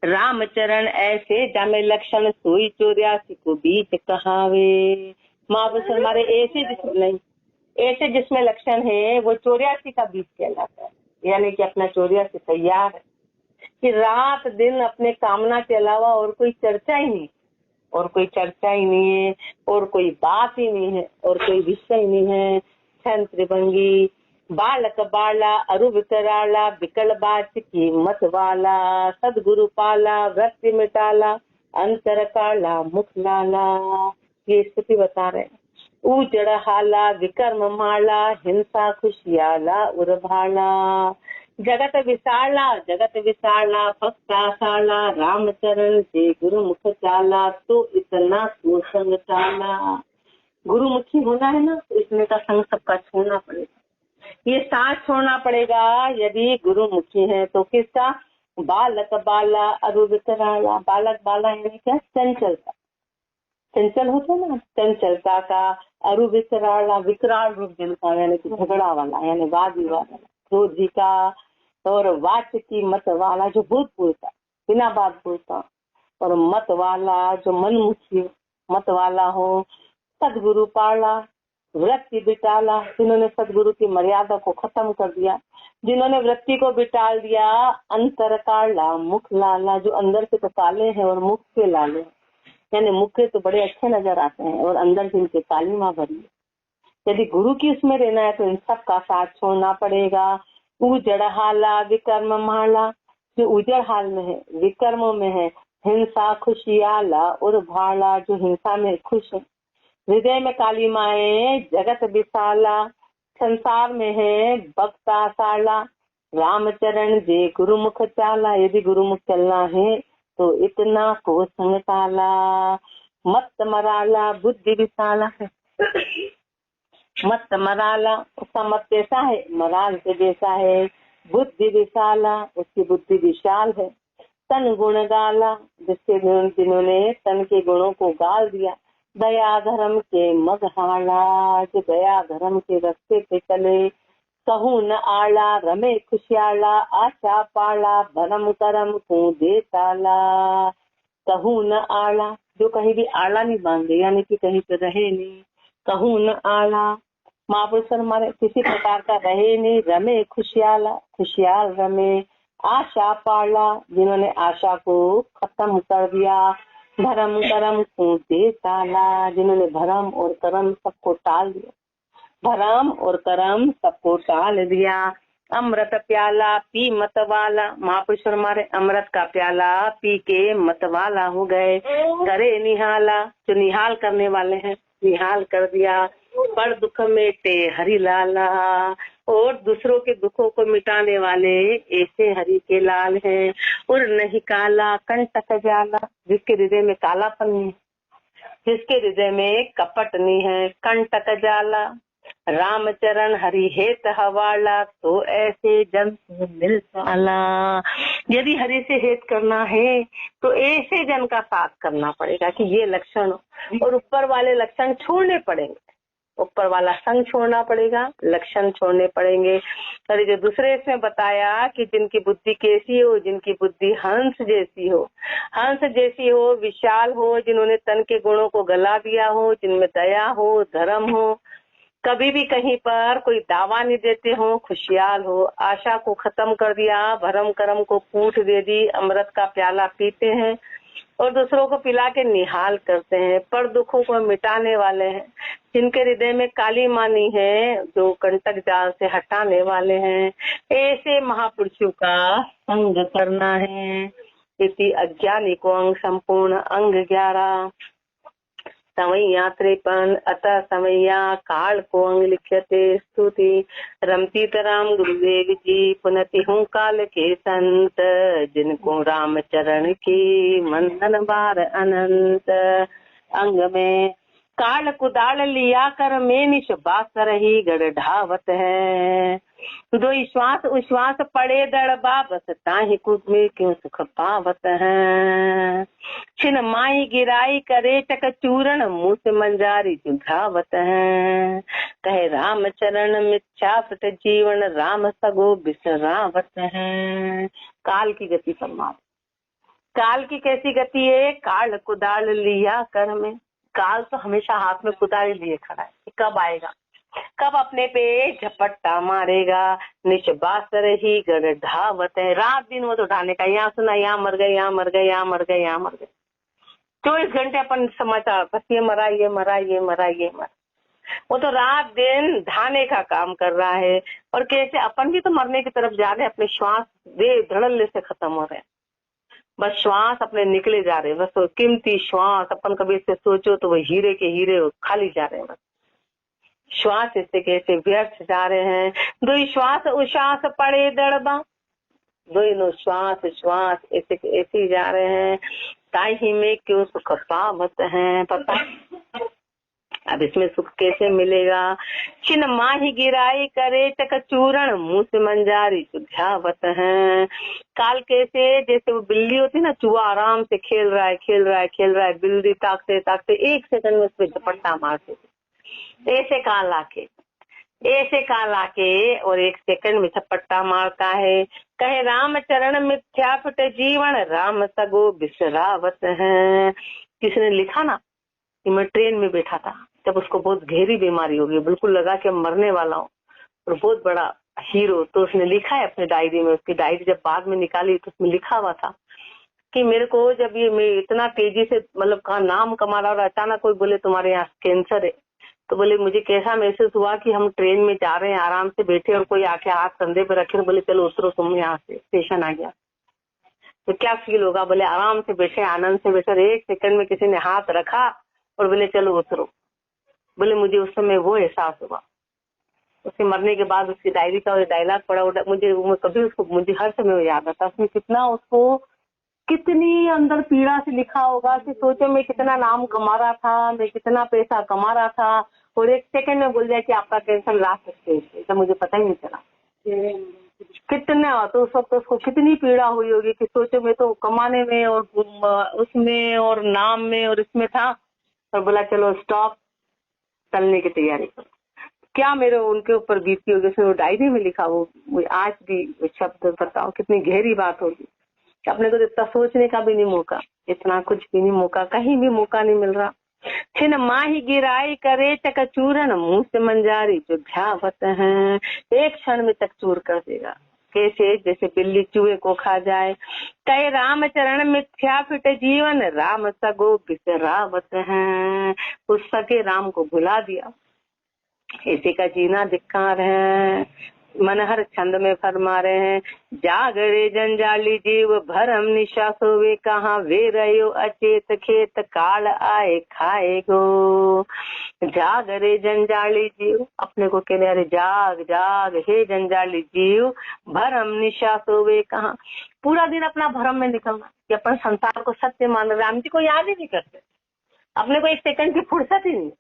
रामचरण ऐसे जामे लक्षण सोई 84 को बीच कहावे। महापुरुष हमारे ऐसे जिसमें नहीं, ऐसे जिसमें लक्षण है वो 84 का बीच कहलाता है। यानी कि अपना 84 तैयार है कि रात दिन अपने कामना के अलावा और कोई चर्चा ही नहीं, और कोई चर्चा ही नहीं है, और कोई बात ही नहीं है, और कोई विषय नहीं है। छन त्रिभंगी बालक बाला अरु विकराला बिकल बाच की मत वाला सदगुरु पाला वृत्ति मिटाला अंतर काला मुख लाला। ये स्थिति बता रहे हैं। उजड़ हाला विकर्म माला हिंसा खुशियाला उर्भाला जगत विसाला भक्ता साला रामचरण से गुरुमुख चाला तो इतना संग चाला। गुरुमुखी होना है ना, तो इसमें का संग सबका छोड़ना पड़ेगा, ये साथ छोड़ना पड़ेगा। यदि गुरुमुखी है तो किसका? बालक बाला अरु विकराला। बालक बाला यानी क्या? चंचलता, चंचल होता है ना, चंचलता का। अरु विकराला विकराल रूप जिनका, यानी कि झगड़ा वाला, यानी वाद विवाद वाला, क्रोधी का। और वाच की मत वाला जो भूत बोलता, बिना बात बोलता। और मत वाला जो मनमुखी मत वाला हो। सदगुरु पाला वृत्ति बिटाला, जिन्होंने सदगुरु की मर्यादा को खत्म कर दिया, जिन्होंने वृत्ति को बिटाल दिया। अंतर काला मुख लाला, जो अंदर से तो काले हैं और मुख से लाले, यानी मुख के तो बड़े अच्छे नजर आते हैं और अंदर जिनके काली माँ भरी है। यदि गुरु की उसमें रहना है तो इन सब का साथ छोड़ना पड़ेगा। उजड़ हाला विकर्म माला, जो उजड़ हाल में है, विकर्मों में है। हिंसा खुशियाला और भाला, जो हिंसा में खुश है। हृदय में काली माए जगत विशाला, संसार में है भक्ता साला। रामचरण जे गुरुमुख चाला, यदि गुरुमुख चलना है तो इतना को संग टाला। मत मराला बुद्धि विशाला है। मत मराला, उसका मत कैसा है? मराल के जैसा है। बुद्धि विशाला, उसकी बुद्धि विशाल है। तन गुण गाला, जिसके जिन्होंने तन के गुणों को गाल दिया। दया धर्म के मगहाला, जो दया धर्म के रास्ते पे चले। कहूँ न आला रमे खुशियाला, आशा पाला भरम करम को दे ताला। कहूँ न आला, जो कहीं भी आला नहीं बांधे, यानी कि कहीं पे रहे नहीं। कहूँ न आला, महापुरुष हमारे किसी प्रकार का रहे नहीं। रमे खुशियाला, खुशियाल रमे। आशा पाला, जिन्होंने आशा को खत्म कर दिया। भरम करम को दे ताला, जिन्होंने भरम और करम सबको टाल दिया। भरम और करम सबको टाल दिया। अमृत प्याला पी मत वाला, महापुरुष हमारे अमृत का प्याला पी के मत वाला हो गए। करे निहाला, जो निहाल करने वाले हैं, निहाल कर दिया। पर दुख मेटे हरि लाला, और दूसरों के दुखों को मिटाने वाले ऐसे हरि के लाल हैं। और नहीं काला कंटक जाला, जिसके हृदय में कालापन नहीं, जिसके हृदय में कपट नहीं है। कंटक जाला रामचरण हरि हेत हवाला, तो ऐसे जन से मिल पाला। यदि हरि से हेत करना है तो ऐसे जन का साथ करना पड़ेगा कि ये लक्षण, और ऊपर वाले लक्षण छोड़ने पड़ेंगे। ऊपर वाला संग छोड़ना पड़ेगा, लक्षण छोड़ने पड़ेंगे। और जो दूसरे इसमें बताया कि जिनकी बुद्धि कैसी हो, जिनकी बुद्धि हंस जैसी हो, हंस जैसी हो, विशाल हो, जिन्होंने तन के गुणों को गला दिया हो, जिनमें दया हो, धर्म हो, कभी भी कहीं पर कोई दावा नहीं देते हो, खुशियाल हो, आशा को खत्म कर दिया, भरम करम को कूट दे दी, अमृत का प्याला पीते हैं और दूसरों को पिला के निहाल करते हैं। पर दुखों को मिटाने वाले हैं, जिनके हृदय में काली मानी है, जो कंटक जाल से हटाने वाले हैं, ऐसे महापुरुषों का संग करना है। इसी अज्ञानी को अंग संपूर्ण अंग 11 समैया 53 अतः समैया काल को अंग लिख्यते स्तुति। रमती राम गुरुदेव जी पुनति हूँ काल के संत, जिनको राम चरण की मंदन बार अनंत। अंग में काल कुदाल लिया कर में निश बास रही गढ़ ढावत है। दो श्वास उश्वास पड़े दड़बा, बस ताहि कुद में क्यों सुख पावत है। छिन माई गिराई करे टक चूरण, मुँह से मंजारी जुघावत है। कहे राम चरण मिच्छापट जीवन, राम सगो बिसरावत है। काल की गति पर मात, काल की कैसी गति है, काल कुदाल लिया कर में। काल तो हमेशा हाथ में कुदाल लिए खड़ा है, कब आएगा, कब अपने पे झपट्टा मारेगा। निच बासर ही गढ़ ढावत है, रात दिन वो तो ढाने का, यहाँ सुना यहाँ मर गए, यहाँ मर गए, यहाँ मर गए, यहाँ मर गए। 24 घंटे अपन समाचार, बस ये मरा, ये मरा, ये मरा, ये मरा। वो तो रात दिन ढाने का काम कर रहा है। और कैसे अपन भी तो मरने की तरफ जा रहे हैं, अपने श्वास दे धड़ल्ले से खत्म हो रहे हैं, बस श्वास अपने निकले जा रहे हैं, बस वो कीमती श्वास अपन कभी इससे सोचो तो वो हीरे के हीरे खाली जा रहे हैं, बस श्वास इससे कैसे व्यर्थ जा रहे हैं। दो श्वास उश्वास पड़े दड़बा, दोनों श्वास श्वास ऐसे ऐसे जा रहे हैं। ताही में क्यों सुख पावत है, पता अब इसमें सुख कैसे मिलेगा। छिन माही गिराई करे चक चूरण, मुंह से मंजारी सुझावत है। काल कैसे, जैसे वो बिल्ली होती ना, चूहा आराम से खेल रहा है, खेल रहा है, खेल रहा है, बिल्ली ताकते ताकते 1 सेकंड में उस पर झपट्टा मारते, ऐसे काल आके, ऐसे काल आके और 1 सेकंड में झपट्टा मारता है। कहे राम चरण मिथ्या फुट जीवन, राम सगो बिसरावत है। किसी ने लिखा ना कि मैं ट्रेन में बैठा था, जब उसको बहुत गहरी बीमारी हो गई, बिल्कुल लगा कि मरने वाला हूँ, और बहुत बड़ा हीरो, तो उसने लिखा है अपनी डायरी में, उसकी डायरी जब बाद में निकाली तो उसमें लिखा हुआ था कि मेरे को जब ये मैं इतना तेजी से मतलब कहा नाम कमा रहा, और अचानक कोई बोले तुम्हारे यहाँ कैंसर है, तो बोले मुझे कैसा महसूस हुआ कि हम ट्रेन में जा रहे हैं, आराम से बैठे, और कोई आके हाथ कंधे पे रखे, बोले चलो उतरो तुम यहाँ से, स्टेशन आ गया, तो क्या फील होगा। बोले आराम से बैठे, आनंद से बैठे, 1 सेकंड में किसी ने हाथ रखा और बोले चलो उतरो। बोले मुझे उस समय वो एहसास हुआ। उसके मरने के बाद उसकी डायरी का डायलॉग पढ़ा, मुझे कभी उसको मुझे हर समय याद आता, उसमें कितना उसको कितनी अंदर पीड़ा से लिखा होगा कि सोचो मैं कितना नाम कमा रहा था, मैं कितना पैसा कमा रहा था, और 1 सेकंड में बोल जाए कि आपका कैंसर लास्ट स्टेज है, तो मुझे पता ही नहीं चला कितना। तो उस वक्त उसको कितनी पीड़ा हुई होगी कि सोचो मैं तो कमाने में और उसमें और नाम में और इसमें था, और बोला चलो स्टॉप, चलने की तैयारी करो। क्या मेरे उनके ऊपर बीती होगी, उसने वो डायरी में लिखा, वो आज भी शब्द बताओ कितनी गहरी बात होगी। अपने को इतना सोचने का भी नहीं मौका, इतना कुछ भी नहीं मौका, कहीं भी मौका नहीं मिल रहा। छिन माही गिराई करे चकचूरन, मुंह से मंजारी जो ध्यावत है। 1 क्षण में चकचूर कर देगा, कैसे, जैसे बिल्ली चूहे को खा जाए। कहे राम चरण मिथ्या फिट जीवन, राम सगो बिसरावत है। उस सके राम को भुला दिया, ऐसे का जीना धिक्कार है। मन हर छंद में फरमा रहे हैं, जागरे जंजाली जीव भरम निशा सोवे कहाँ, वे रहो अचेत खेत काल आए खाए गो। जागरे जंजाली जीव, अपने को कहने अरे जाग जाग हे जंजाली जीव, भरम निशा सोवे कहाँ। पूरा दिन अपना भरम में निकलना कि अपन संसार को सत्य मान रहे, राम जी को याद ही नहीं करते, अपने को 1 सेकंड की फुर्सत ही नहीं।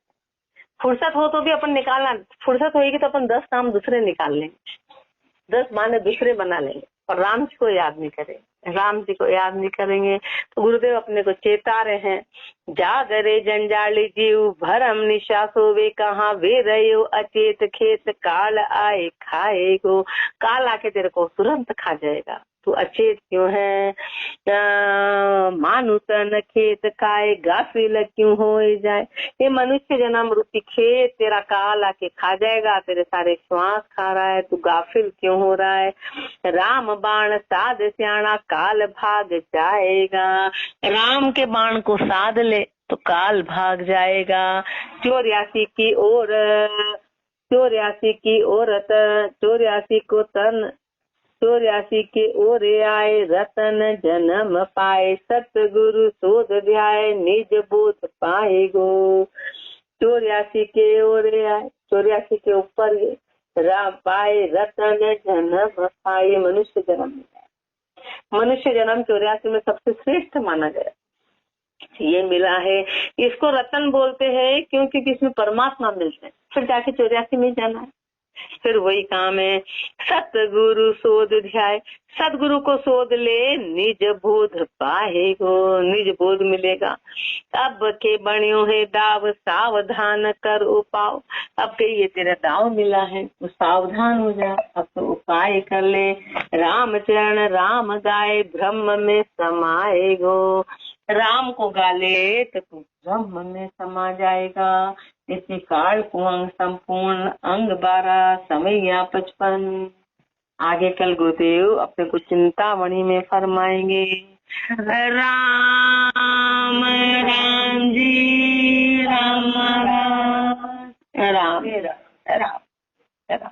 फुर्सत हो तो भी अपन निकालना, फुर्सत होगी तो अपन 10 नाम दूसरे निकाल लेंगे, 10 माने दूसरे बना लेंगे, और राम जी को याद नहीं करेंगे, राम जी को याद नहीं करेंगे। तो गुरुदेव अपने को चेता रहे हैं, जागरे जंजाली जीव भरम निशा सोवे कहाँ, वे रहो अचेत खेत काल आए खाए गो। काल आके तेरे को तुरंत खा जाएगा, तू अचेत क्यों है। मानु तन खेत खाए गाफिल क्यों हो जाए। ये मनुष्य जन्म रूपी खेत तेरा काल आके खा जाएगा, तेरे सारे श्वास खा रहा है, तू गाफिल क्यों हो रहा है। राम बाण साध स्याणा काल भाग जाएगा, राम के बाण को साध ले तो काल भाग जाएगा। 84 की ओर 84 की औरत 84 को तन 84 के ओर आए, रतन जन्म पाए, सतगुरु शोध ध्याय निज बोध पाए गो। 84 के ओर आए, 84 के ऊपर राम पाए, रतन जन्म पाए, मनुष्य जन्म। मनुष्य जन्म 84 में सबसे श्रेष्ठ माना गया, ये मिला है। इसको रतन बोलते हैं क्योंकि इसमें परमात्मा मिलते हैं, फिर जाके 84 में जाना है। फिर वही काम है, सतगुरु सोध ध्याय, सदगुरु को सोध ले निज बोध पाएगो, निज बोध मिलेगा। अब के बणियों है दाव सावधान कर उपाओ, अब के ये तेरा दाव मिला है तो सावधान हो जा, अब तो उपाय कर ले। राम चरण राम गाए ब्रह्म में समाएगो, राम को गाले तो तू ब्रह्म में समा जाएगा। इसी काल कुंग संपूर्ण अंग 12 समय 55। आगे कल गुरुदेव अपने को चिंतामणि में फरमाएंगे। राम राम जी राम राम राम राम राम।